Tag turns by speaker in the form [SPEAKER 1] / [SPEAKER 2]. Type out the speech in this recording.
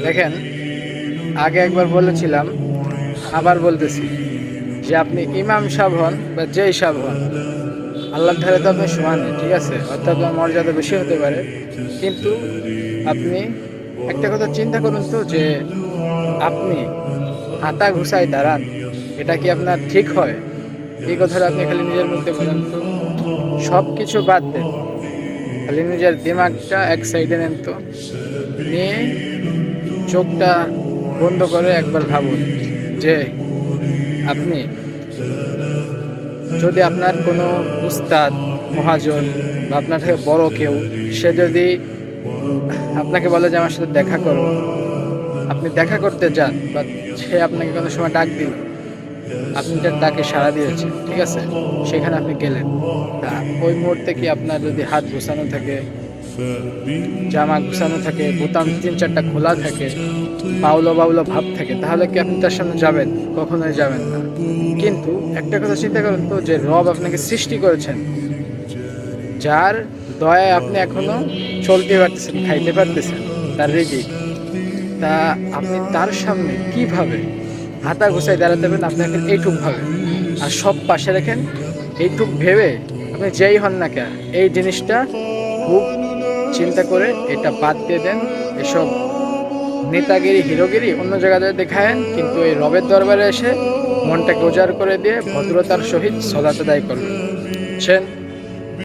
[SPEAKER 1] দেখেন, আগে একবার বলেছিলাম, আবার বলতেছি যে আপনি ইমাম সাহেব হন বা যেই সাহেব হন, আল্লাহর ধারে তো আপনি সমানই, ঠিক আছে? হয়তো আপনার মর্যাদা বেশি হতে পারে, কিন্তু আপনি একটা কথা চিন্তা করুন তো, যে আপনি হাতা ঘুষায় দাঁড়ান, এটা কি আপনার ঠিক হয়? এই কথাটা আপনি খালি নিজের মধ্যে বলেন তো। সব কিছু বাদ দেন, খালি নিজের দিমাগটা এক সাইডে নেন তো, নিয়ে চোখটা বন্ধ করে একবার ভাবুন যে আপনি যদি আপনার কোনো উস্তাদ, মহাজন বা আপনার থেকে বড় কেউ, সে যদি আপনাকে বলে যে আমার সাথে দেখা করো, আপনি দেখা করতে যান, বা সে আপনাকে কোনো সময় ডাক দিল, আপনি তার ডাকে সাড়া দিয়েছেন, ঠিক আছে, সেখানে আপনি গেলেন, তা ওই মুহূর্তে কি আপনার যদি হাত গোছানো থাকে, জামা গোছানো থাকে, বোতাম 3-4টা খোলা থাকে, বাউলো বাউলো ভাব থাকে, তাহলে কি আপনি তার সামনে যাবেন? কখনোই যাবেন না। কিন্তু একটা কথা চিন্তা করুন তো, যে রব আপনাকে সৃষ্টি করেছেন, যার দয়ায় আপনি এখনো চলতে পারতেছেন, খাইতে পারতেছেন, তার রিজিক, তা আপনি তার সামনে কিভাবে হাতা ঘুষায় দাঁড়াতে পারেন? আপনাকে এইটুক ভাবে, আর সব পাশে রেখেন, এইটুক ভেবে আপনি যেই হন না কেন, এই জিনিসটা খুব চিন্তা করে এটা বাদ দিয়ে দেন। এসব নেতাগিরি, হিরোগিরি অন্য জায়গায় দেখায়েন, কিন্তু এই রবের দরবারে এসে মনটাকে উজাড় করে দিয়ে ভদ্রতার সহিত সলাত আদায় করবেন, বুঝছেন?